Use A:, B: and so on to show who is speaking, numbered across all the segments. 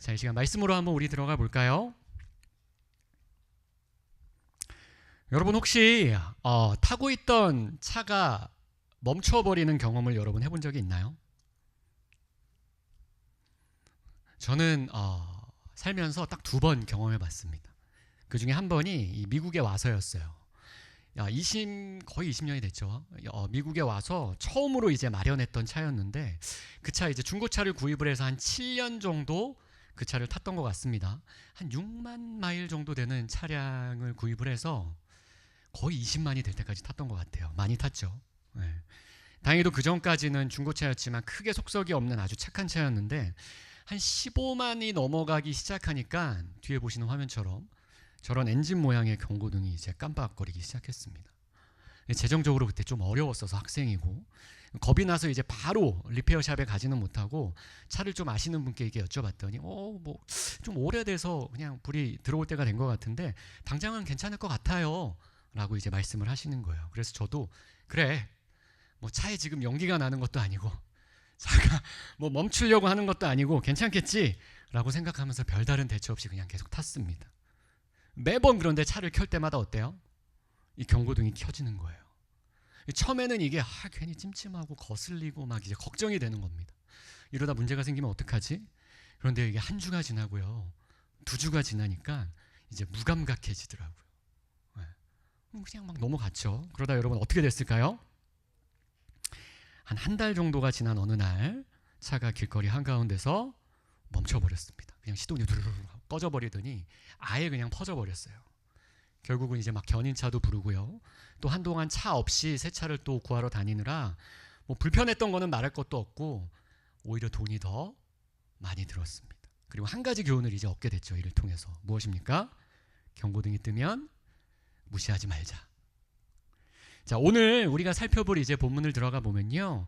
A: 자, 이 시간 말씀으로 한번 우리 들어가 볼까요? 여러분 혹시 타고 있던 차가 멈춰버리는 경험을 여러분 해본 적이 있나요? 저는 살면서 딱 2번 경험해 봤습니다. 그 중에 한 번이 이 미국에 와서였어요. 거의 20년이 됐죠. 미국에 와서 처음으로 이제 마련했던 차였는데, 그 차 이제 중고차를 구입을 해서 한 7년 정도 그 차를 탔던 것 같습니다. 한 6만 마일 정도 되는 차량을 구입을 해서 거의 20만이 될 때까지 탔던 것 같아요. 많이 탔죠. 네. 다행히도 그 전까지는 중고차였지만 크게 속석이 없는 아주 착한 차였는데, 한 15만이 넘어가기 시작하니까 뒤에 보시는 화면처럼 저런 엔진 모양의 경고등이 이제 깜빡거리기 시작했습니다. 재정적으로 그때 좀 어려웠어서 학생이고, 겁이 나서 이제 바로 리페어샵에 가지는 못하고 차를 좀 아시는 분께 이게 여쭤봤더니 뭐 좀 오래돼서 그냥 불이 들어올 때가 된 것 같은데 당장은 괜찮을 것 같아요 라고 이제 말씀을 하시는 거예요. 그래서 저도 그래, 뭐 차에 지금 연기가 나는 것도 아니고 차가 뭐 멈추려고 하는 것도 아니고 괜찮겠지 라고 생각하면서 별다른 대처 없이 그냥 계속 탔습니다. 매번 그런데 차를 켤 때마다 어때요? 이 경고등이 켜지는 거예요. 처음에는 이게 괜히 찜찜하고 거슬리고 막 이제 걱정이 되는 겁니다. 이러다 문제가 생기면 어떡하지? 그런데 이게 한 주가 지나고요, 2주가 지나니까 이제 무감각해지더라고요. 그냥 막 넘어갔죠. 그러다 여러분 어떻게 됐을까요? 한 달 정도가 지난 어느 날 차가 길거리 한가운데서 멈춰버렸습니다. 그냥 시동이 두루루루 꺼져버리더니 아예 그냥 퍼져버렸어요. 결국은 이제 막 견인차도 부르고요, 또 한동안 차 없이 새 차를 또 구하러 다니느라 뭐 불편했던 거는 말할 것도 없고 오히려 돈이 더 많이 들었습니다. 그리고 한 가지 교훈을 이제 얻게 됐죠. 이를 통해서 무엇입니까? 경고등이 뜨면 무시하지 말자. 자, 오늘 우리가 살펴볼 이제 본문을 들어가 보면요,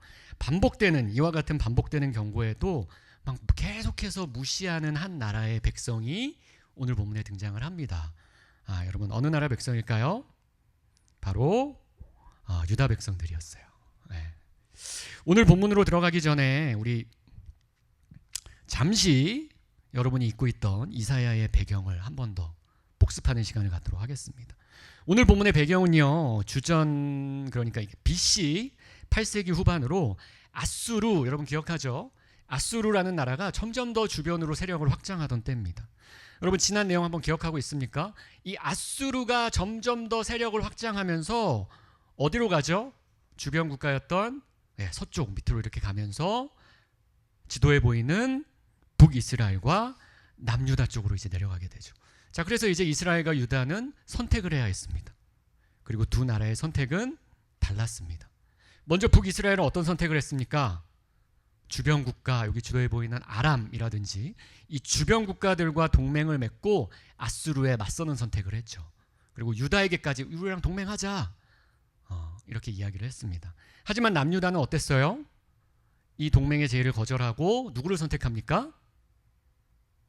A: 이와 같은 반복되는 경고에도 막 계속해서 무시하는 한 나라의 백성이 오늘 본문에 등장을 합니다. 여러분 어느 나라 백성일까요? 바로 유다 백성들이었어요. 네. 오늘 본문으로 들어가기 전에 우리 잠시 여러분이 읽고 있던 이사야의 배경을 한 번 더 복습하는 시간을 갖도록 하겠습니다. 오늘 본문의 배경은요, 주전 그러니까 BC 8세기 후반으로 아수르, 여러분 기억하죠? 아수르라는 나라가 점점 더 주변으로 세력을 확장하던 때입니다. 여러분 지난 내용 한번 기억하고 있습니까? 이 아수르가 점점 더 세력을 확장하면서 어디로 가죠? 주변 국가였던 서쪽 밑으로 이렇게 가면서 지도에 보이는 북이스라엘과 남유다 쪽으로 이제 내려가게 되죠. 자, 그래서 이제 이스라엘과 유다는 선택을 해야 했습니다. 그리고 두 나라의 선택은 달랐습니다. 먼저 북이스라엘은 어떤 선택을 했습니까? 주변 국가, 여기 지도에 보이는 아람이라든지 이 주변 국가들과 동맹을 맺고 아수르에 맞서는 선택을 했죠. 그리고 유다에게까지 우리랑 동맹하자, 이렇게 이야기를 했습니다. 하지만 남유다는 어땠어요? 이 동맹의 제의를 거절하고 누구를 선택합니까?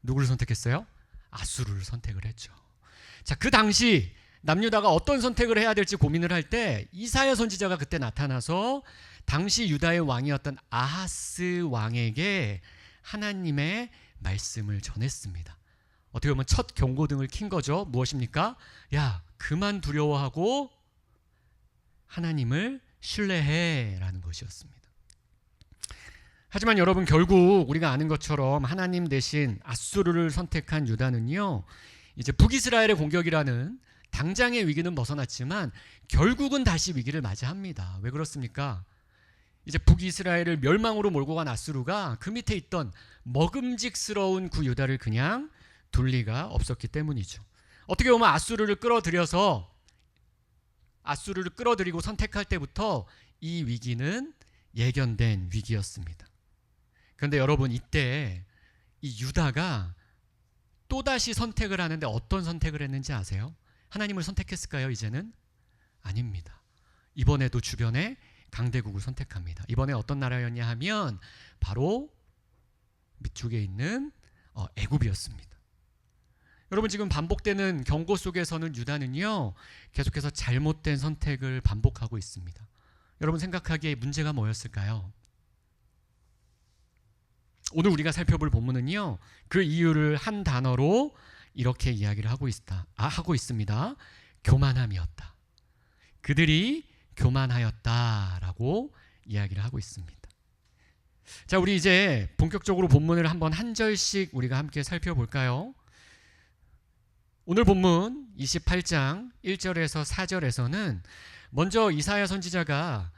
A: 누구를 선택했어요? 아수르를 선택을 했죠. 자, 그 당시 남유다가 어떤 선택을 해야 될지 고민을 할 때 이사야 선지자가 그때 나타나서 당시 유다의 왕이었던 아하스 왕에게 하나님의 말씀을 전했습니다. 어떻게 보면 첫 경고등을 킨 거죠. 무엇입니까? 야, 그만 두려워하고 하나님을 신뢰해 라는 것이었습니다. 하지만 여러분, 결국 우리가 아는 것처럼 하나님 대신 아수르를 선택한 유다는요, 이제 북이스라엘의 공격이라는 당장의 위기는 벗어났지만 결국은 다시 위기를 맞이합니다. 왜 그렇습니까? 이제 북이스라엘을 멸망으로 몰고 간 아수르가 그 밑에 있던 먹음직스러운 구 유다를 그냥 둘 리가 없었기 때문이죠. 어떻게 보면 아수르를 끌어들이고 선택할 때부터 이 위기는 예견된 위기였습니다. 그런데 여러분, 이때 이 유다가 또다시 선택을 하는데 어떤 선택을 했는지 아세요? 하나님을 선택했을까요? 이제는? 아닙니다. 이번에도 주변에 강대국을 선택합니다. 이번에 어떤 나라였냐 하면 바로 밑쪽에 있는 애굽이었습니다. 여러분, 지금 반복되는 경고 속에서는 유다는요, 계속해서 잘못된 선택을 반복하고 있습니다. 여러분 생각하기에 문제가 뭐였을까요? 오늘 우리가 살펴볼 본문은요, 그 이유를 한 단어로 이렇게 이야기를 하고 있습니다. 교만함이었다. 그들이 교만하였다라고 이야기를 하고 있습니다. 자, 우리 이제 본격적으로 본문을 한번 한 절씩 우리가 함께 살펴볼까요? 오늘 본문 28장 1절에서 4절에서는 먼저 이사야 선지자가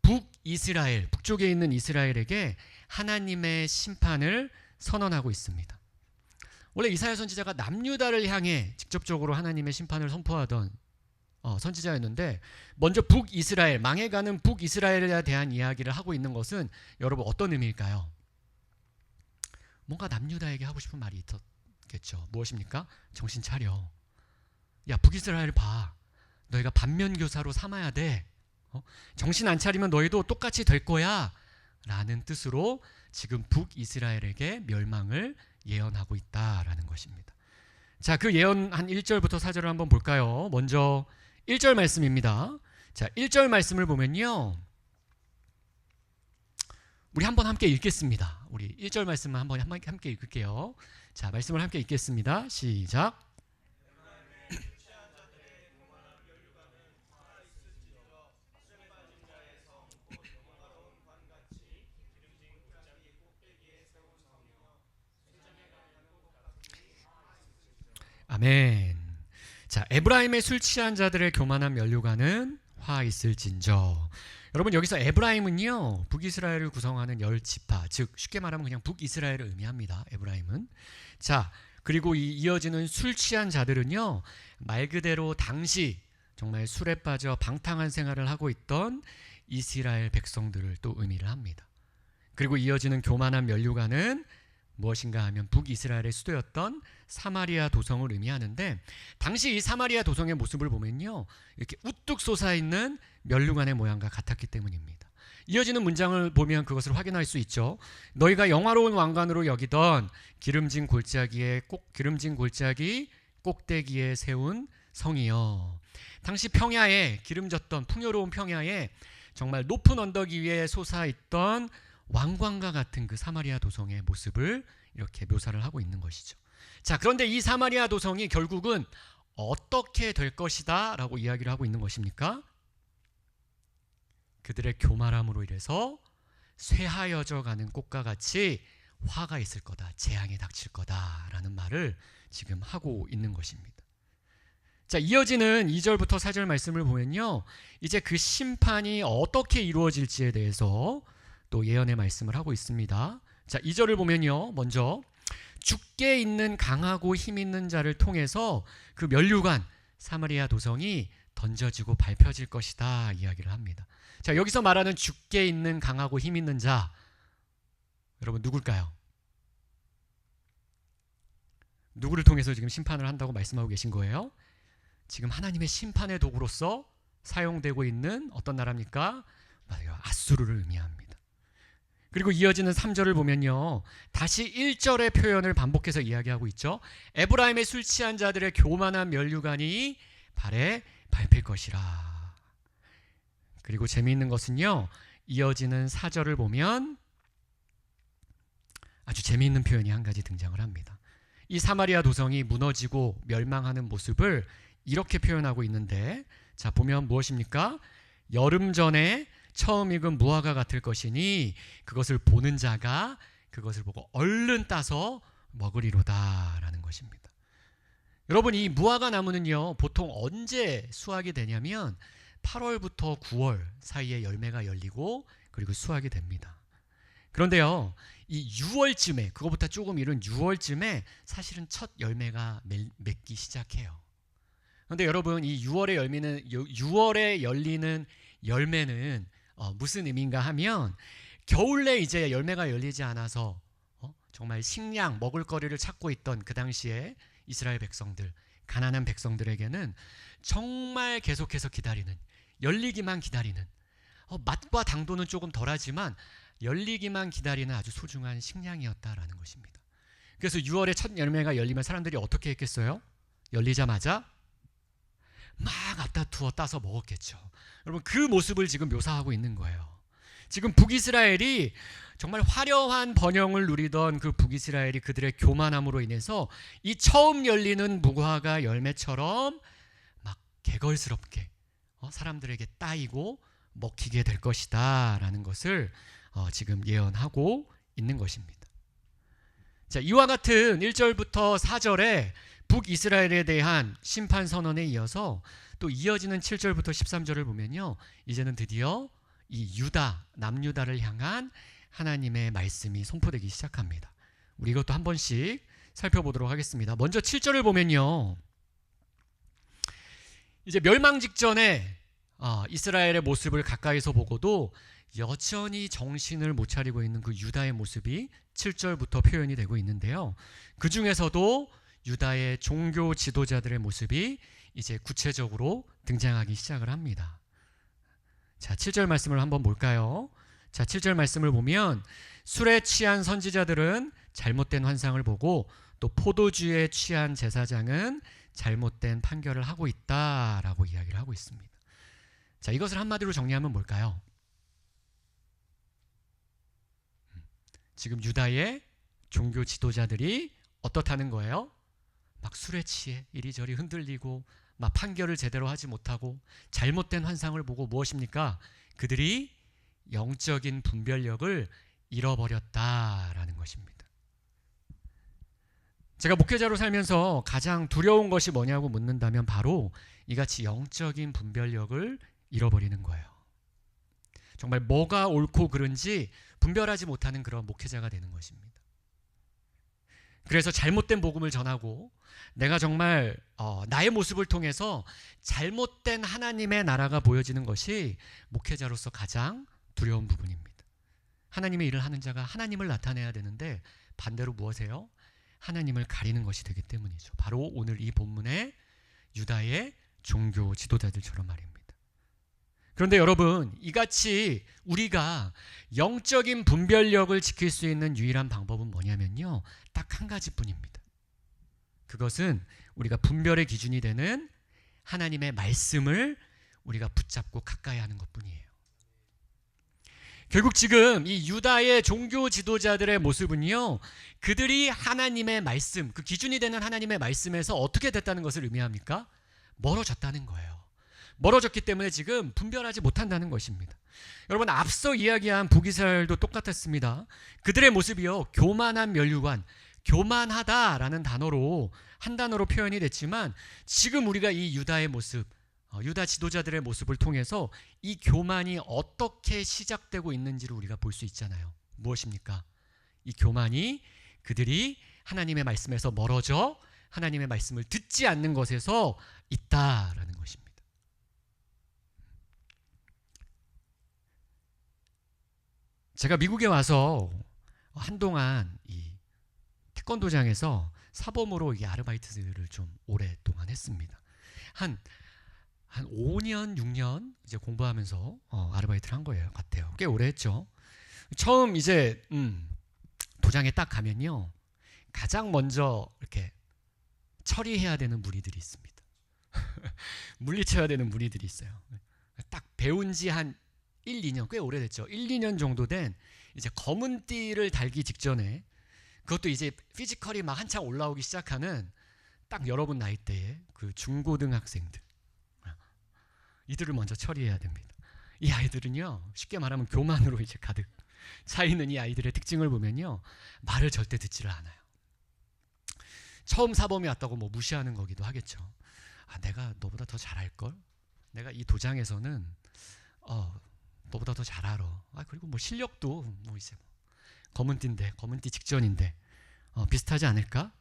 A: 북이스라엘, 북쪽에 있는 이스라엘에게 하나님의 심판을 선언하고 있습니다. 원래 이사야 선지자가 남유다를 향해 직접적으로 하나님의 심판을 선포하던 선지자였는데, 먼저 북이스라엘, 망해가는 북이스라엘에 대한 이야기를 하고 있는 것은 여러분 어떤 의미일까요? 뭔가 남유다에게 하고 싶은 말이 있었겠죠. 무엇입니까? 정신 차려. 야, 북이스라엘 봐. 너희가 반면교사로 삼아야 돼. 정신 안 차리면 너희도 똑같이 될 거야. 라는 뜻으로 지금 북이스라엘에게 멸망을 예언하고 있다라는 것입니다. 자, 그 예언 한 1절부터 4절을 한번 볼까요? 먼저 1절 말씀입니다. 자, 1절 말씀을 보면요, 우리 한번 함께 읽겠습니다. 우리 1절 말씀을 한번 함께 읽을게요. 자, 말씀을 함께 읽겠습니다. 시작. 아멘. 자, 에브라임의 술 취한 자들의 교만한 면류관은 화 있을진저. 여러분, 여기서 에브라임은요, 북이스라엘을 구성하는 10지파, 즉 쉽게 말하면 그냥 북이스라엘을 의미합니다. 에브라임은. 자, 그리고 이어지는 술 취한 자들은요, 말 그대로 당시 정말 술에 빠져 방탕한 생활을 하고 있던 이스라엘 백성들을 또 의미를 합니다. 그리고 이어지는 교만한 면류관은 무엇인가 하면 북이스라엘의 수도였던 사마리아 도성을 의미하는데, 당시 이 사마리아 도성의 모습을 보면요, 이렇게 우뚝 솟아있는 면류관의 모양과 같았기 때문입니다. 이어지는 문장을 보면 그것을 확인할 수 있죠. 너희가 영화로운 왕관으로 여기던 기름진 골짜기 꼭대기에 세운 성이여. 당시 평야에, 기름졌던 풍요로운 평야에 정말 높은 언덕 위에 솟아있던 왕관과 같은 그 사마리아 도성의 모습을 이렇게 묘사를 하고 있는 것이죠. 자, 그런데 이 사마리아 도성이 결국은 어떻게 될 것이다 라고 이야기를 하고 있는 것입니까? 그들의 교만함으로 인해서 쇠하여져 가는 꽃과 같이 화가 있을 거다, 재앙이 닥칠 거다 라는 말을 지금 하고 있는 것입니다. 자, 이어지는 2절부터 4절 말씀을 보면요, 이제 그 심판이 어떻게 이루어질지에 대해서 또 예언의 말씀을 하고 있습니다. 자, 2절을 보면요, 먼저 죽게 있는 강하고 힘 있는 자를 통해서 그 면류관 사마리아 도성이 던져지고 밟혀질 것이다 이야기를 합니다. 자, 여기서 말하는 죽게 있는 강하고 힘 있는 자, 여러분 누굴까요? 누구를 통해서 지금 심판을 한다고 말씀하고 계신 거예요? 지금 하나님의 심판의 도구로서 사용되고 있는 어떤 나라입니까? 맞아요, 아수르를 의미합니다. 그리고 이어지는 3절을 보면요, 다시 1절의 표현을 반복해서 이야기하고 있죠. 에브라임의 술 취한 자들의 교만한 면류관이 발에 밟힐 것이라. 그리고 재미있는 것은요, 이어지는 4절을 보면 아주 재미있는 표현이 한 가지 등장을 합니다. 이 사마리아 도성이 무너지고 멸망하는 모습을 이렇게 표현하고 있는데, 자, 보면 무엇입니까? 여름 전에 처음 익은 무화과 같을 것이니 그것을 보는 자가 그것을 보고 얼른 따서 먹으리로다 라는 것입니다. 여러분, 이 무화과 나무는요, 보통 언제 수확이 되냐면 8월부터 9월 사이에 열매가 열리고 그리고 수확이 됩니다. 그런데요, 이 6월쯤에, 그거보다 조금 이른 6월쯤에 사실은 첫 열매가 맺기 시작해요. 그런데 여러분, 이 6월에 열리는 열매는 무슨 의미인가 하면, 겨울에 이제 열매가 열리지 않아서 정말 식량, 먹을거리를 찾고 있던 그 당시에 이스라엘 백성들, 가난한 백성들에게는 정말 계속해서 기다리는, 열리기만 기다리는, 맛과 당도는 조금 덜하지만 열리기만 기다리는 아주 소중한 식량이었다라는 것입니다. 그래서 6월에 첫 열매가 열리면 사람들이 어떻게 했겠어요? 열리자마자 막 앞다투어 따서 먹었겠죠. 여러분, 그 모습을 지금 묘사하고 있는 거예요. 지금 북이스라엘이 정말 화려한 번영을 누리던 그 북이스라엘이 그들의 교만함으로 인해서 이 처음 열리는 무화과 열매처럼 막 개걸스럽게 사람들에게 따이고 먹히게 될 것이다 라는 것을 지금 예언하고 있는 것입니다. 자, 이와 같은 1절부터 4절에 북이스라엘에 대한 심판 선언에 이어서 또 이어지는 7절부터 13절을 보면요, 이제는 드디어 이 유다, 남유다를 향한 하나님의 말씀이 선포되기 시작합니다. 우리 이것도 한 번씩 살펴보도록 하겠습니다. 먼저 7절을 보면요, 이제 멸망 직전에 이스라엘의 모습을 가까이서 보고도 여전히 정신을 못 차리고 있는 그 유다의 모습이 7절부터 표현이 되고 있는데요, 그 중에서도 유다의 종교 지도자들의 모습이 이제 구체적으로 등장하기 시작을 합니다. 자, 7절 말씀을 한번 볼까요? 자, 7절 말씀을 보면 술에 취한 선지자들은 잘못된 환상을 보고 또 포도주에 취한 제사장은 잘못된 판결을 하고 있다라고 이야기를 하고 있습니다. 자, 이것을 한마디로 정리하면 뭘까요? 지금 유다의 종교 지도자들이 어떻다는 거예요? 막 술에 취해 이리저리 흔들리고 막 판결을 제대로 하지 못하고 잘못된 환상을 보고 무엇입니까? 그들이 영적인 분별력을 잃어버렸다라는 것입니다. 제가 목회자로 살면서 가장 두려운 것이 뭐냐고 묻는다면 바로 이같이 영적인 분별력을 잃어버리는 거예요. 정말 뭐가 옳고 그른지 분별하지 못하는 그런 목회자가 되는 것입니다. 그래서 잘못된 복음을 전하고 내가 정말 나의 모습을 통해서 잘못된 하나님의 나라가 보여지는 것이 목회자로서 가장 두려운 부분입니다. 하나님의 일을 하는 자가 하나님을 나타내야 되는데 반대로 무엇이에요? 하나님을 가리는 것이 되기 때문이죠. 바로 오늘 이 본문의 유다의 종교 지도자들처럼 말입니다. 그런데 여러분, 이같이 우리가 영적인 분별력을 지킬 수 있는 유일한 방법은 뭐냐면요, 딱 한 가지뿐입니다. 그것은 우리가 분별의 기준이 되는 하나님의 말씀을 우리가 붙잡고 가까이 하는 것뿐이에요. 결국 지금 이 유다의 종교 지도자들의 모습은요, 그들이 하나님의 말씀, 그 기준이 되는 하나님의 말씀에서 어떻게 됐다는 것을 의미합니까? 멀어졌다는 거예요. 멀어졌기 때문에 지금 분별하지 못한다는 것입니다. 여러분, 앞서 이야기한 북이스라엘도 똑같았습니다. 그들의 모습이요, 교만한 면류관, 교만하다라는 단어로 한 단어로 표현이 됐지만 지금 우리가 이 유다의 모습, 유다 지도자들의 모습을 통해서 이 교만이 어떻게 시작되고 있는지를 우리가 볼 수 있잖아요. 무엇입니까? 이 교만이 그들이 하나님의 말씀에서 멀어져 하나님의 말씀을 듣지 않는 것에서 있다라는 것입니다. 제가 미국에 와서 한동안 이 태권도장에서 사범으로 이 아르바이트를 좀 오랫동안 했습니다. 한 5년, 6년 이제 공부하면서 아르바이트를 한 거예요. 같아요. 꽤 오래 했죠. 처음 이제 도장에 딱 가면요, 가장 먼저 이렇게 처리해야 되는 무리들이 있습니다. 물리쳐야 되는 무리들이 있어요. 딱 배운 지 한 1, 2년, 꽤 오래됐죠. 1, 2년 정도 된 이제 검은 띠를 달기 직전에, 그것도 이제 피지컬이 막 한창 올라오기 시작하는 딱 여러분 나이대의 그 중고등학생들, 이들을 먼저 처리해야 됩니다. 이 아이들은요, 쉽게 말하면 교만으로 이제 가득 차 있는 이 아이들의 특징을 보면요, 말을 절대 듣지를 않아요. 처음 사범이 왔다고 뭐 무시하는 거기도 하겠죠. 내가 너보다 더 잘할걸? 내가 이 도장에서는 너보다 더 잘 알아. 그리고 뭐 실력도 뭐 이제 검은 띠인데, 검은 띠 직전인데 비슷하지 않을까?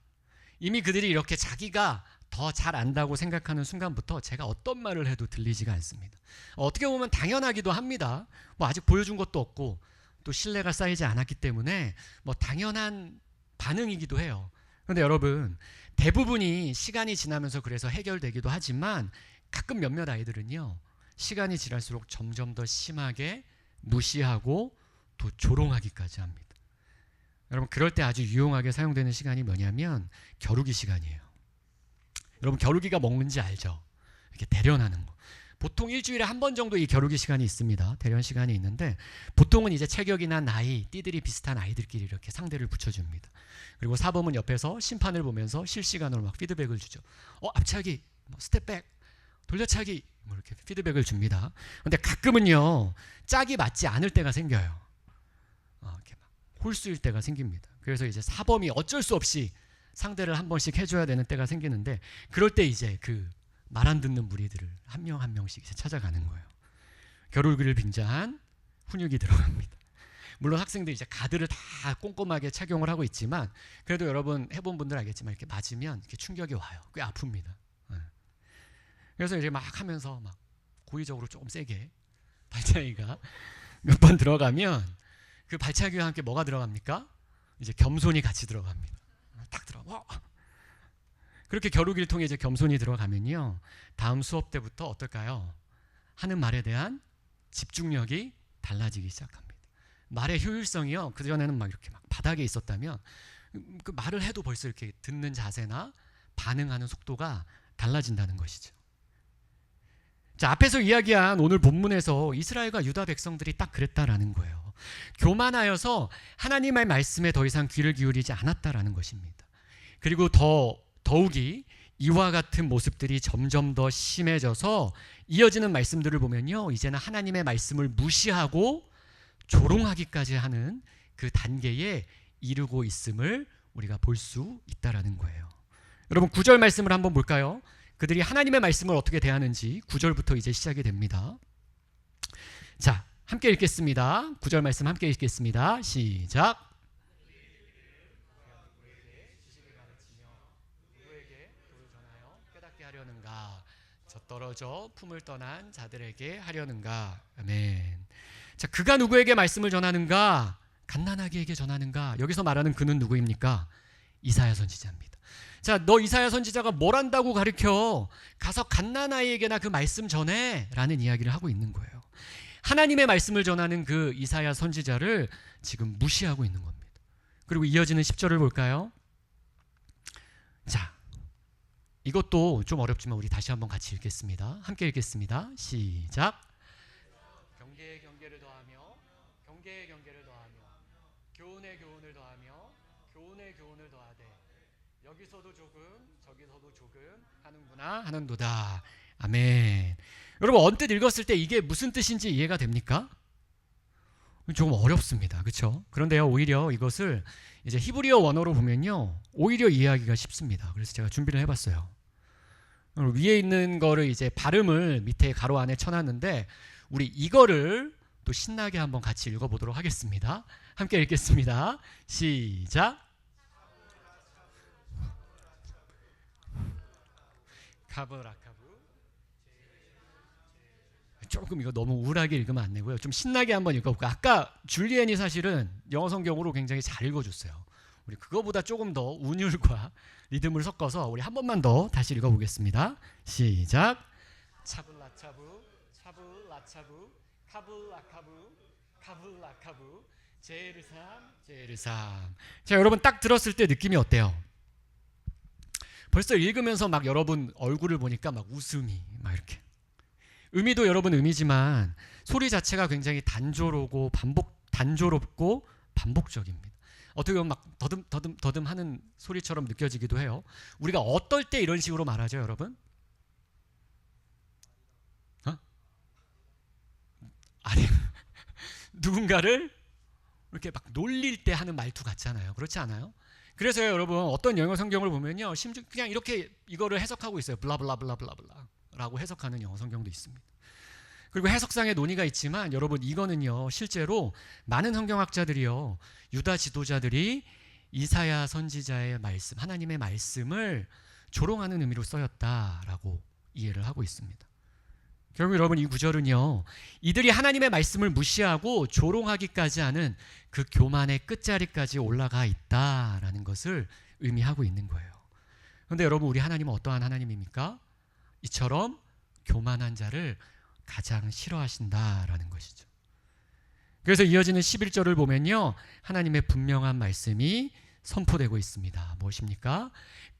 A: 이미 그들이 이렇게 자기가 더 잘 안다고 생각하는 순간부터 제가 어떤 말을 해도 들리지가 않습니다. 어떻게 보면 당연하기도 합니다. 뭐 아직 보여준 것도 없고 또 신뢰가 쌓이지 않았기 때문에 뭐 당연한 반응이기도 해요. 그런데 여러분, 대부분이 시간이 지나면서 그래서 해결되기도 하지만 가끔 몇몇 아이들은요, 시간이 지날수록 점점 더 심하게 무시하고 또 조롱하기까지 합니다. 여러분, 그럴 때 아주 유용하게 사용되는 시간이 뭐냐면 겨루기 시간이에요. 여러분, 겨루기가 뭔지 알죠? 이렇게 대련하는 거. 보통 일주일에 한 번 정도 이 겨루기 시간이 있습니다. 대련 시간이 있는데 보통은 이제 체격이나 나이, 띠들이 비슷한 아이들끼리 이렇게 상대를 붙여줍니다. 그리고 사범은 옆에서 심판을 보면서 실시간으로 막 피드백을 주죠. 앞차기, 스텝백, 돌려차기 뭐 이렇게 피드백을 줍니다. 근데 가끔은요 짝이 맞지 않을 때가 생겨요. 이렇게 막 홀수일 때가 생깁니다. 그래서 이제 사범이 어쩔 수 없이 상대를 한 번씩 해줘야 되는 때가 생기는데 그럴 때 이제 그 말 안 듣는 무리들을 한 명 한 명씩 이제 찾아가는 거예요. 겨루기를 빙자한 훈육이 들어갑니다. 물론 학생들이 이제 가드를 다 꼼꼼하게 착용을 하고 있지만 그래도 여러분 해본 분들 알겠지만 이렇게 맞으면 이렇게 충격이 와요. 꽤 아픕니다. 그래서 이제 막 하면서 막 고의적으로 조금 세게 발차기가 몇 번 들어가면 그 발차기와 함께 뭐가 들어갑니까? 이제 겸손이 같이 들어갑니다. 딱 들어가. 그렇게 겨루기를 통해 이제 겸손이 들어가면요 다음 수업 때부터 어떨까요? 하는 말에 대한 집중력이 달라지기 시작합니다. 말의 효율성이요 그전에는 막 이렇게 막 바닥에 있었다면 그 말을 해도 벌써 이렇게 듣는 자세나 반응하는 속도가 달라진다는 것이죠. 자, 앞에서 이야기한 오늘 본문에서 이스라엘과 유다 백성들이 딱 그랬다라는 거예요. 교만하여서 하나님의 말씀에 더 이상 귀를 기울이지 않았다라는 것입니다. 그리고 더욱이 이와 같은 모습들이 점점 더 심해져서 이어지는 말씀들을 보면요 이제는 하나님의 말씀을 무시하고 조롱하기까지 하는 그 단계에 이르고 있음을 우리가 볼 수 있다라는 거예요. 여러분 9절 말씀을 한번 볼까요? 그들이 하나님의 말씀을 어떻게 대하는지 9절부터 이제 시작이 됩니다. 자, 함께 읽겠습니다. 9절 말씀 함께 읽겠습니다. 시작. 떨어져 품을 떠난 자들에게 하려는가. 아멘. 자, 그가 누구에게 말씀을 전하는가? 갓난아기에게 전하는가? 여기서 말하는 그는 누구입니까? 이사야 선지자입니다. 자, 너 이사야 선지자가 뭘 한다고 가르쳐? 가서 갓난아이에게나 그 말씀 전해 라는 이야기를 하고 있는 거예요. 하나님의 말씀을 전하는 그 이사야 선지자를 지금 무시하고 있는 겁니다. 그리고 이어지는 10절을 볼까요? 자, 이것도 좀 어렵지만 우리 다시 한번 같이 읽겠습니다. 함께 읽겠습니다. 시작. 경계에 경계를 더하며 경계에 경계를 더하며 교훈에 교훈을 더하며 교훈에 교훈을 더하되 여기서도 조금 저기서도 조금 하는구나 하는도다. 아멘. 여러분 언뜻 읽었을 때 이게 무슨 뜻인지 이해가 됩니까? 조금 어렵습니다. 그렇죠? 그런데요 오히려 이것을 이제 히브리어 원어로 보면요 오히려 이해하기가 쉽습니다. 그래서 제가 준비를 해봤어요. 위에 있는 거를 이제 발음을 밑에 가로 안에 쳐놨는데 우리 이거를 또 신나게 한번 같이 읽어보도록 하겠습니다. 함께 읽겠습니다. 시작. 카브라카브. 조금 이거 너무 우울하게 읽으면 안 되고요. 좀 신나게 한번 읽어볼까요? 아까 줄리엔이 사실은 영어 성경으로 굉장히 잘 읽어줬어요. 우리 그거보다 조금 더 운율과 리듬을 섞어서 우리 한 번만 더 다시 읽어보겠습니다. 시작. 차블라차부 차블라차부 카블라카부 카블라카부 제르삼 제르삼. 자, 여러분 딱 들었을 때 느낌이 어때요? 벌써 읽으면서 막 여러분 얼굴을 보니까 막 웃음이 막 이렇게 의미도 여러분 의미지만 소리 자체가 굉장히 단조롭고 반복적입니다. 어떻게 보면 막 더듬 하는 소리처럼 느껴지기도 해요. 우리가 어떨 때 이런 식으로 말하죠, 여러분? 아니, 누군가를 이렇게 막 놀릴 때 하는 말투 같잖아요. 그렇지 않아요? 그래서요, 여러분 어떤 영어 성경을 보면요, 심지어 그냥 이렇게 이거를 해석하고 있어요. 블라블라블라블라블라라고 해석하는 영어 성경도 있습니다. 그리고 해석상의 논의가 있지만 여러분 이거는요 실제로 많은 성경학자들이요 유다 지도자들이 이사야 선지자의 말씀 하나님의 말씀을 조롱하는 의미로 쓰였다라고 이해를 하고 있습니다. 결국 여러분 이 구절은요 이들이 하나님의 말씀을 무시하고 조롱하기까지 하는 그 교만의 끝자리까지 올라가 있다라는 것을 의미하고 있는 거예요. 그런데 여러분 우리 하나님은 어떠한 하나님입니까? 이처럼 교만한 자를 가장 싫어하신다라는 것이죠. 그래서 이어지는 11절을 보면요 하나님의 분명한 말씀이 선포되고 있습니다. 무엇입니까?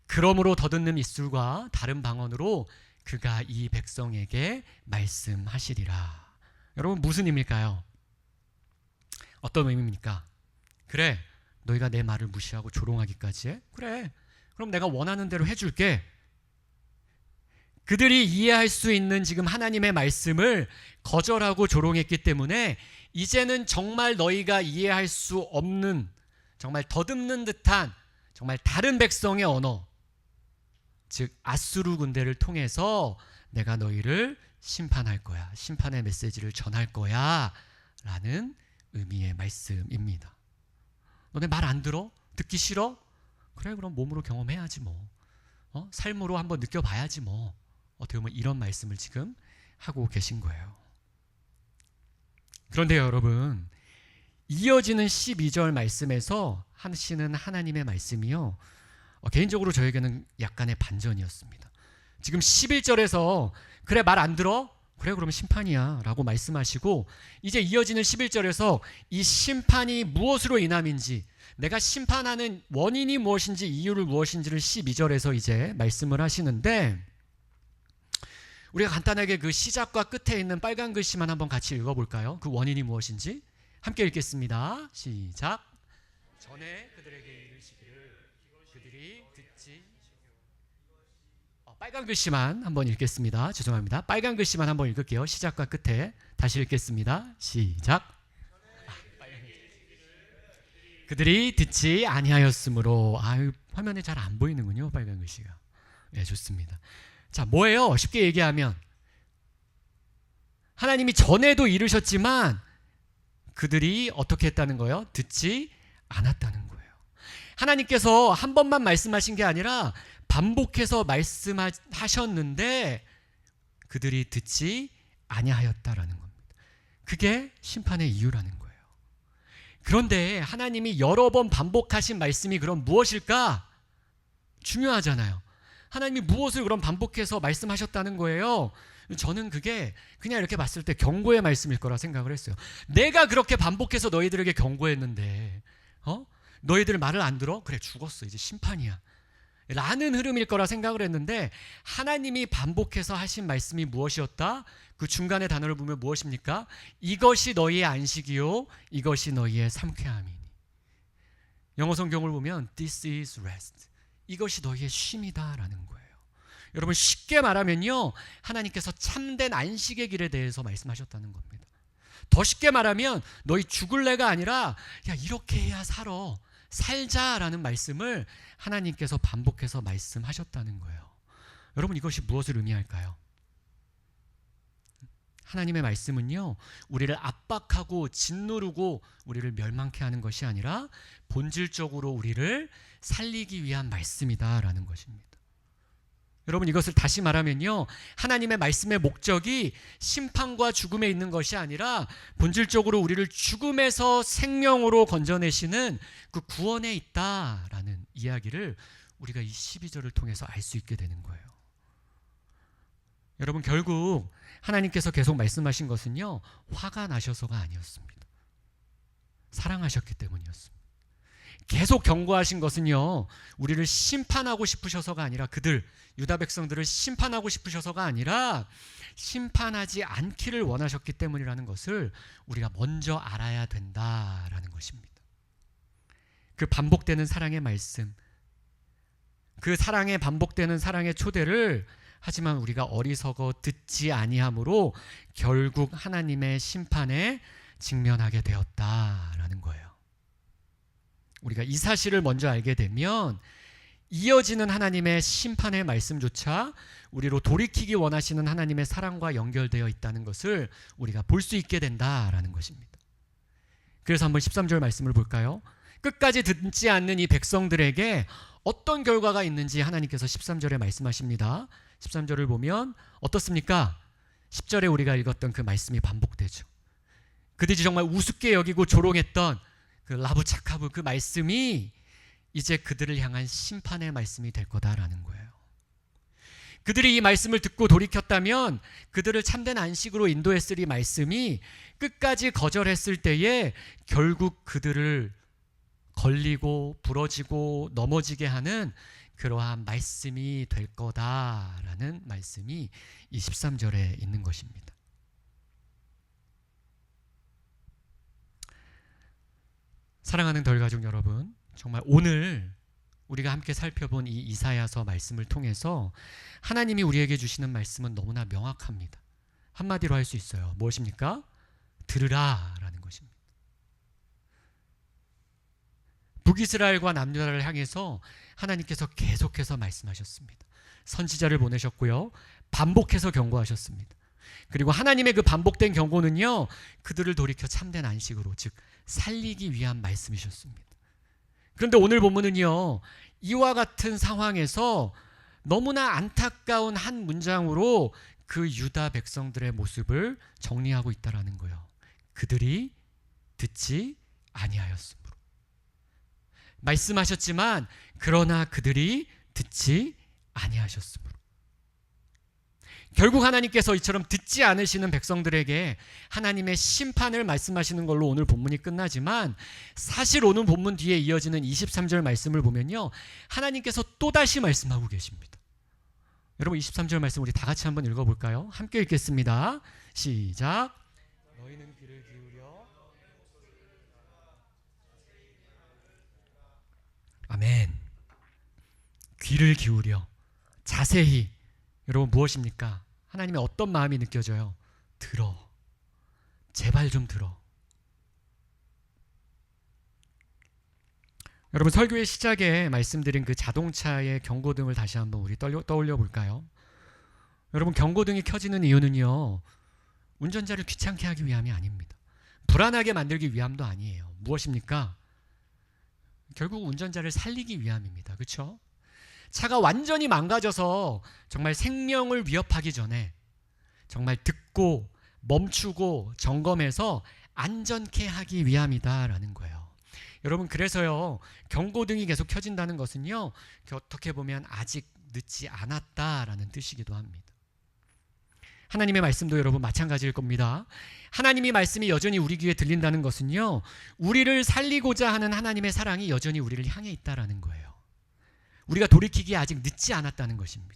A: 그러므로 더듬는 입술과 다른 방언으로 그가 이 백성에게 말씀하시리라. 여러분 무슨 의미일까요? 어떤 의미입니까? 그래, 너희가 내 말을 무시하고 조롱하기까지 해? 그래, 그럼 내가 원하는 대로 해줄게. 그들이 이해할 수 있는 지금 하나님의 말씀을 거절하고 조롱했기 때문에 이제는 정말 너희가 이해할 수 없는, 정말 더듬는 듯한 정말 다른 백성의 언어, 즉 아수르 군대를 통해서 내가 너희를 심판할 거야, 심판의 메시지를 전할 거야 라는 의미의 말씀입니다. 너네 말 안 들어? 듣기 싫어? 그래, 그럼 몸으로 경험해야지 뭐. 삶으로 한번 느껴봐야지 뭐. 어떻게 보면 이런 말씀을 지금 하고 계신 거예요. 그런데 여러분, 이어지는 12절 말씀에서 하시는 하나님의 말씀이요, 개인적으로 저에게는 약간의 반전이었습니다. 지금 11절에서 그래, 말 안 들어? 그래, 그러면 심판이야 라고 말씀하시고, 이제 이어지는 11절에서 이 심판이 무엇으로 인함인지, 내가 심판하는 원인이 무엇인지, 이유를 무엇인지를 12절에서 이제 말씀을 하시는데, 우리가 간단하게 그 시작과 끝에 있는 빨간 글씨만 한번 같이 읽어볼까요? 그 원인이 무엇인지 함께 읽겠습니다. 시작. 전에 그들에게 이르시기를 그들이 듣지. 빨간 글씨만 한번 읽겠습니다. 죄송합니다. 빨간 글씨만 한번 읽을게요. 시작과 끝에 다시 읽겠습니다. 시작. 그들이 듣지 아니하였으므로. 화면에 잘 안 보이는군요, 빨간 글씨가. 네, 좋습니다. 자, 뭐예요? 쉽게 얘기하면 하나님이 전에도 이르셨지만 그들이 어떻게 했다는 거예요? 듣지 않았다는 거예요. 하나님께서 한 번만 말씀하신 게 아니라 반복해서 말씀하셨는데 그들이 듣지 아니하였다라는 겁니다. 그게 심판의 이유라는 거예요. 그런데 하나님이 여러 번 반복하신 말씀이 그럼 무엇일까? 중요하잖아요. 하나님이 무엇을 그럼 반복해서 말씀하셨다는 거예요? 저는 그게 그냥 이렇게 봤을 때 경고의 말씀일 거라 생각을 했어요. 내가 그렇게 반복해서 너희들에게 경고했는데 너희들 말을 안 들어? 그래, 죽었어, 이제 심판이야 라는 흐름일 거라 생각을 했는데, 하나님이 반복해서 하신 말씀이 무엇이었다? 그 중간의 단어를 보면 무엇입니까? 이것이 너희의 안식이요 이것이 너희의 상쾌함이니. 영어 성경을 보면 This is rest, 이것이 너희의 쉼이다 라는 거예요. 여러분, 쉽게 말하면요, 하나님께서 참된 안식의 길에 대해서 말씀하셨다는 겁니다. 더 쉽게 말하면 너희 죽을래가 아니라 야, 이렇게 해야 살자라는 말씀을 하나님께서 반복해서 말씀하셨다는 거예요. 여러분, 이것이 무엇을 의미할까요? 하나님의 말씀은요, 우리를 압박하고 짓누르고 우리를 멸망케 하는 것이 아니라 본질적으로 우리를 살리기 위한 말씀이다라는 것입니다. 여러분, 이것을 다시 말하면요, 하나님의 말씀의 목적이 심판과 죽음에 있는 것이 아니라 본질적으로 우리를 죽음에서 생명으로 건져내시는 그 구원에 있다라는 이야기를 우리가 이 12절을 통해서 알 수 있게 되는 거예요. 여러분, 결국 하나님께서 계속 말씀하신 것은요, 화가 나셔서가 아니었습니다. 사랑하셨기 때문이었습니다. 계속 경고하신 것은요, 우리를 심판하고 싶으셔서가 아니라, 그들 유다 백성들을 심판하고 싶으셔서가 아니라 심판하지 않기를 원하셨기 때문이라는 것을 우리가 먼저 알아야 된다라는 것입니다. 그 반복되는 사랑의 말씀, 그 사랑의 반복되는 사랑의 초대를 하지만 우리가 어리석어 듣지 아니함으로 결국 하나님의 심판에 직면하게 되었다라는 거예요. 우리가 이 사실을 먼저 알게 되면 이어지는 하나님의 심판의 말씀조차 우리로 돌이키기 원하시는 하나님의 사랑과 연결되어 있다는 것을 우리가 볼 수 있게 된다라는 것입니다. 그래서 한번 13절 말씀을 볼까요? 끝까지 듣지 않는 이 백성들에게 어떤 결과가 있는지 하나님께서 13절에 말씀하십니다. 13절을 보면 어떻습니까? 10절에 우리가 읽었던 그 말씀이 반복되죠. 그들이 정말 우습게 여기고 조롱했던 그 라브차카브, 그 말씀이 이제 그들을 향한 심판의 말씀이 될 거다라는 거예요. 그들이 이 말씀을 듣고 돌이켰다면 그들을 참된 안식으로 인도했을 이 말씀이 끝까지 거절했을 때에 결국 그들을 걸리고 부러지고 넘어지게 하는 그러한 말씀이 될 거다라는 말씀이 23절에 있는 것입니다. 사랑하는 덜가족 여러분, 정말 오늘 우리가 함께 살펴본 이 이사야서 말씀을 통해서 하나님이 우리에게 주시는 말씀은 너무나 명확합니다. 한마디로 할 수 있어요. 무엇입니까? 들으라 라는 것입니다. 북이스라엘과 남유다를 향해서 하나님께서 계속해서 말씀하셨습니다. 선지자를 보내셨고요, 반복해서 경고하셨습니다. 그리고 하나님의 그 반복된 경고는요, 그들을 돌이켜 참된 안식으로, 즉 살리기 위한 말씀이셨습니다. 그런데 오늘 본문은요, 이와 같은 상황에서 너무나 안타까운 한 문장으로 그 유다 백성들의 모습을 정리하고 있다라는 거예요. 그들이 듣지 아니하였으므로. 말씀하셨지만 그러나 그들이 듣지 아니하셨으므로. 결국 하나님께서 이처럼 듣지 않으시는 백성들에게 하나님의 심판을 말씀하시는 걸로 오늘 본문이 끝나지만, 사실 오늘 본문 뒤에 이어지는 23절 말씀을 보면요, 하나님께서 또다시 말씀하고 계십니다. 여러분, 23절 말씀 우리 다 같이 한번 읽어볼까요? 함께 읽겠습니다. 시작. 너희는 귀를 기울여. 아멘. 귀를 기울여 자세히. 여러분, 무엇입니까? 하나님의 어떤 마음이 느껴져요? 들어. 제발 좀 들어. 여러분, 설교의 시작에 말씀드린 그 자동차의 경고등을 다시 한번 우리 떠올려 볼까요? 여러분, 경고등이 켜지는 이유는요, 운전자를 귀찮게 하기 위함이 아닙니다. 불안하게 만들기 위함도 아니에요. 무엇입니까? 결국 운전자를 살리기 위함입니다. 그렇죠? 차가 완전히 망가져서 정말 생명을 위협하기 전에 정말 듣고 멈추고 점검해서 안전케 하기 위함이다라는 거예요. 여러분, 그래서요, 경고등이 계속 켜진다는 것은요, 어떻게 보면 아직 늦지 않았다라는 뜻이기도 합니다. 하나님의 말씀도 여러분 마찬가지일 겁니다. 하나님의 말씀이 여전히 우리 귀에 들린다는 것은요, 우리를 살리고자 하는 하나님의 사랑이 여전히 우리를 향해 있다라는 거예요. 우리가 돌이키기에 아직 늦지 않았다는 것입니다.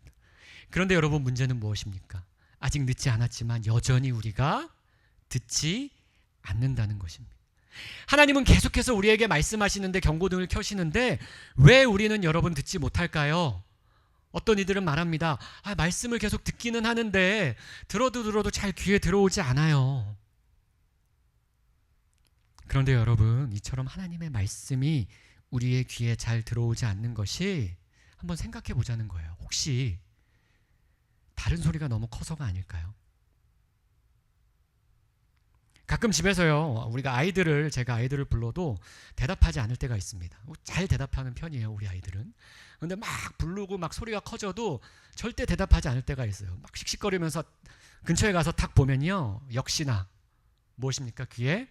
A: 그런데 여러분, 문제는 무엇입니까? 아직 늦지 않았지만 여전히 우리가 듣지 않는다는 것입니다. 하나님은 계속해서 우리에게 말씀하시는데, 경고등을 켜시는데 왜 우리는 여러분 듣지 못할까요? 어떤 이들은 말합니다. 말씀을 계속 듣기는 하는데 들어도 잘 귀에 들어오지 않아요. 그런데 여러분, 이처럼 하나님의 말씀이 우리의 귀에 잘 들어오지 않는 것이, 한번 생각해 보자는 거예요. 혹시 다른 소리가 너무 커서가 아닐까요? 가끔 집에서요, 제가 아이들을 불러도 대답하지 않을 때가 있습니다. 잘 대답하는 편이에요, 우리 아이들은. 근데 막 부르고 막 소리가 커져도 절대 대답하지 않을 때가 있어요. 막 씩씩거리면서 근처에 가서 탁 보면요, 역시나 무엇입니까? 귀에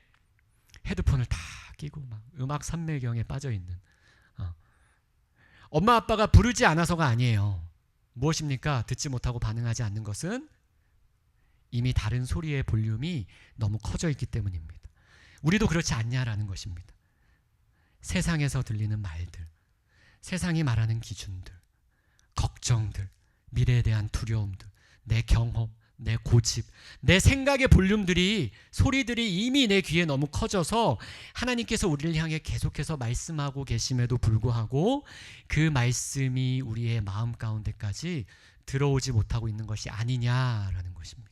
A: 헤드폰을 다 끼고 막 음악 삼매경에 빠져 있는. 엄마 아빠가 부르지 않아서가 아니에요. 무엇입니까? 듣지 못하고 반응하지 않는 것은 이미 다른 소리의 볼륨이 너무 커져 있기 때문입니다. 우리도 그렇지 않냐라는 것입니다. 세상에서 들리는 말들, 세상이 말하는 기준들, 걱정들, 미래에 대한 두려움들, 내 경험, 내 고집, 내 생각의 볼륨들이, 소리들이 이미 내 귀에 너무 커져서 하나님께서 우리를 향해 계속해서 말씀하고 계심에도 불구하고 그 말씀이 우리의 마음 가운데까지 들어오지 못하고 있는 것이 아니냐라는 것입니다.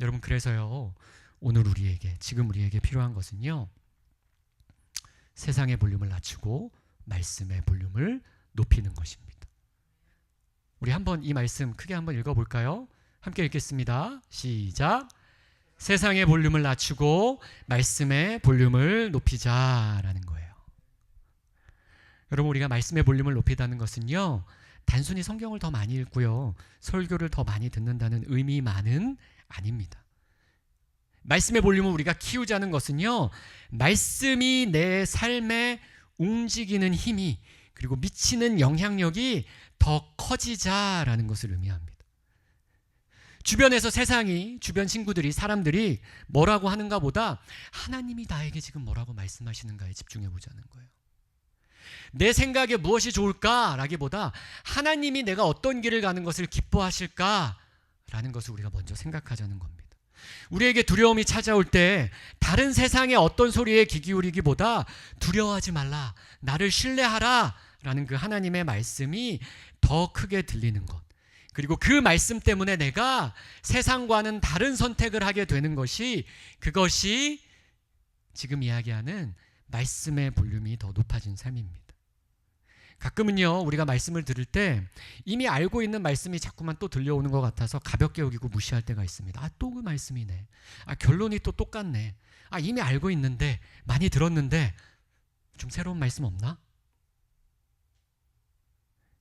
A: 여러분, 그래서요, 오늘 지금 우리에게 필요한 것은요, 세상의 볼륨을 낮추고 말씀의 볼륨을 높이는 것입니다. 우리 한번 이 말씀 크게 한번 읽어볼까요? 함께 읽겠습니다. 시작. 세상의 볼륨을 낮추고 말씀의 볼륨을 높이자라는 거예요. 여러분, 우리가 말씀의 볼륨을 높이다는 것은요, 단순히 성경을 더 많이 읽고요, 설교를 더 많이 듣는다는 의미만은 아닙니다. 말씀의 볼륨을 우리가 키우자는 것은요, 말씀이 내 삶에 움직이는 힘이, 그리고 미치는 영향력이 더 커지자라는 것을 의미합니다. 주변에서 세상이, 주변 친구들이, 사람들이 뭐라고 하는가 보다 하나님이 나에게 지금 뭐라고 말씀하시는가에 집중해 보자는 거예요. 내 생각에 무엇이 좋을까라기보다 하나님이 내가 어떤 길을 가는 것을 기뻐하실까라는 것을 우리가 먼저 생각하자는 겁니다. 우리에게 두려움이 찾아올 때 다른 세상의 어떤 소리에 귀 기울이기보다 두려워하지 말라, 나를 신뢰하라 라는 그 하나님의 말씀이 더 크게 들리는 것, 그리고 그 말씀 때문에 내가 세상과는 다른 선택을 하게 되는 것이, 그것이 지금 이야기하는 말씀의 볼륨이 더 높아진 삶입니다. 가끔은요, 우리가 말씀을 들을 때 이미 알고 있는 말씀이 자꾸만 또 들려오는 것 같아서 가볍게 여기고 무시할 때가 있습니다. 또 그 말씀이네. 결론이 또 똑같네. 이미 알고 있는데, 많이 들었는데 좀 새로운 말씀 없나?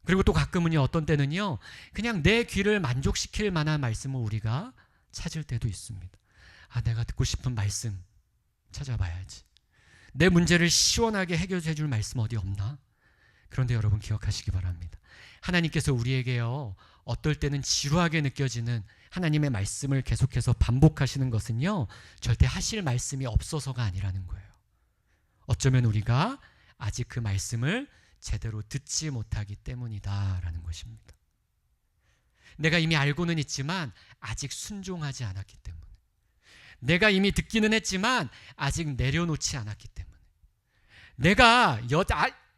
A: 그리고 또 가끔은요, 어떤 때는요, 그냥 내 귀를 만족시킬 만한 말씀을 우리가 찾을 때도 있습니다. 내가 듣고 싶은 말씀 찾아봐야지. 내 문제를 시원하게 해결해 줄 말씀 어디 없나? 그런데 여러분 기억하시기 바랍니다. 하나님께서 우리에게요, 어떨 때는 지루하게 느껴지는 하나님의 말씀을 계속해서 반복하시는 것은요, 절대 하실 말씀이 없어서가 아니라는 거예요. 어쩌면 우리가 아직 그 말씀을 제대로 듣지 못하기 때문이다라는 것입니다. 내가 이미 알고는 있지만 아직 순종하지 않았기 때문에, 내가 이미 듣기는 했지만 아직 내려놓지 않았기 때문에, 내가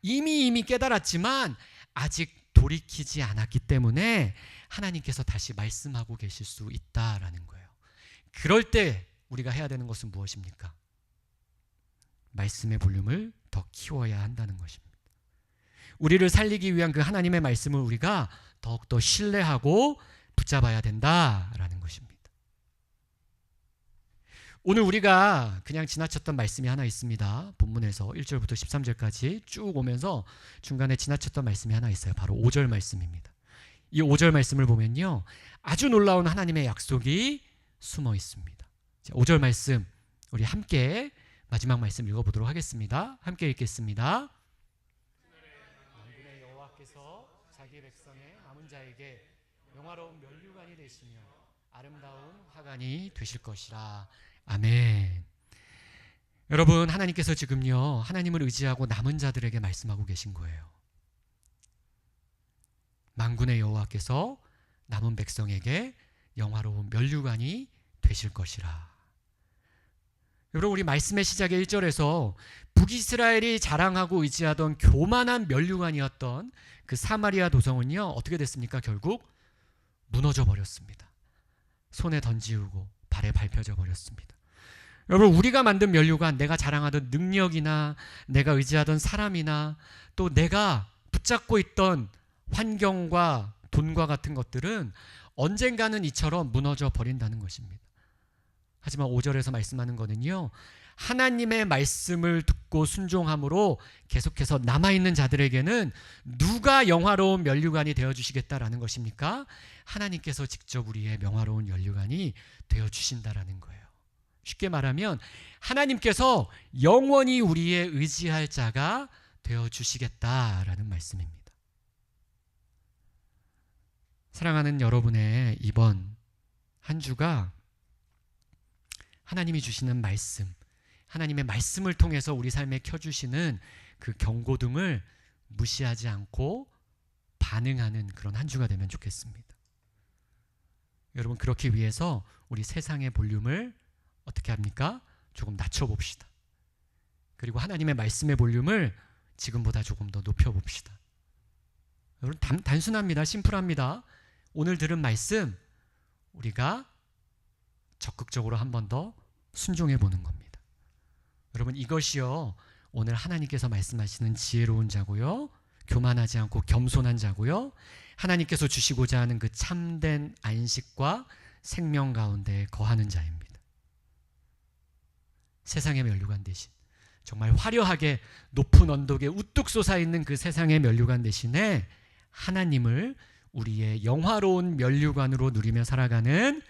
A: 이미 깨달았지만 아직 돌이키지 않았기 때문에 하나님께서 다시 말씀하고 계실 수 있다라는 거예요. 그럴 때 우리가 해야 되는 것은 무엇입니까? 말씀의 볼륨을 더 키워야 한다는 것입니다. 우리를 살리기 위한 그 하나님의 말씀을 우리가 더욱더 신뢰하고 붙잡아야 된다라는 것입니다. 오늘 우리가 그냥 지나쳤던 말씀이 하나 있습니다. 본문에서 1절부터 13절까지 쭉 오면서 중간에 지나쳤던 말씀이 하나 있어요. 바로 5절 말씀입니다. 이 5절 말씀을 보면요, 아주 놀라운 하나님의 약속이 숨어 있습니다. 5절 말씀 우리 함께 마지막 말씀 읽어보도록 하겠습니다. 함께 읽겠습니다. 만군의 여호와께서 자기 백성의 남은 자에게 영화로운 면류관이 되시며 아름다운 화관이 되실 것이라. 아멘. 여러분, 하나님께서 지금요, 하나님을 의지하고 남은 자들에게 말씀하고 계신 거예요. 만군의 여호와께서 남은 백성에게 영화로운 면류관이 되실 것이라. 여러분, 우리 말씀의 시작의 1절에서 북이스라엘이 자랑하고 의지하던 교만한 면류관이었던 그 사마리아 도성은요, 어떻게 됐습니까? 결국 무너져 버렸습니다. 손에 던지우고 발에 밟혀져 버렸습니다. 여러분, 우리가 만든 면류관, 내가 자랑하던 능력이나 내가 의지하던 사람이나 또 내가 붙잡고 있던 환경과 돈과 같은 것들은 언젠가는 이처럼 무너져 버린다는 것입니다. 하지만 5절에서 말씀하는 거는요, 하나님의 말씀을 듣고 순종함으로 계속해서 남아있는 자들에게는 누가 영화로운 면류관이 되어주시겠다라는 것입니까? 하나님께서 직접 우리의 영화로운 면류관이 되어주신다라는 거예요. 쉽게 말하면 하나님께서 영원히 우리의 의지할 자가 되어주시겠다라는 말씀입니다. 사랑하는 여러분의 이번 한 주가 하나님이 주시는 말씀, 하나님의 말씀을 통해서 우리 삶에 켜주시는 그 경고등을 무시하지 않고 반응하는 그런 한 주가 되면 좋겠습니다. 여러분, 그렇기 위해서 우리 세상의 볼륨을 어떻게 합니까? 조금 낮춰봅시다. 그리고 하나님의 말씀의 볼륨을 지금보다 조금 더 높여봅시다. 여러분, 단순합니다. 심플합니다. 오늘 들은 말씀 우리가 적극적으로 한 번 더 순종해 보는 겁니다. 여러분, 이것이요, 오늘 하나님께서 말씀하시는 지혜로운 자고요, 교만하지 않고 겸손한 자고요, 하나님께서 주시고자 하는 그 참된 안식과 생명 가운데 거하는 자입니다. 세상의 면류관 대신, 정말 화려하게 높은 언덕에 우뚝 솟아있는 그 세상의 면류관 대신에 하나님을 우리의 영화로운 면류관으로 누리며 살아가는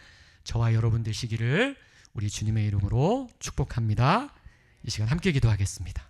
A: 저와 여러분 되시기를 우리 주님의 이름으로 축복합니다. 이 시간 함께 기도하겠습니다.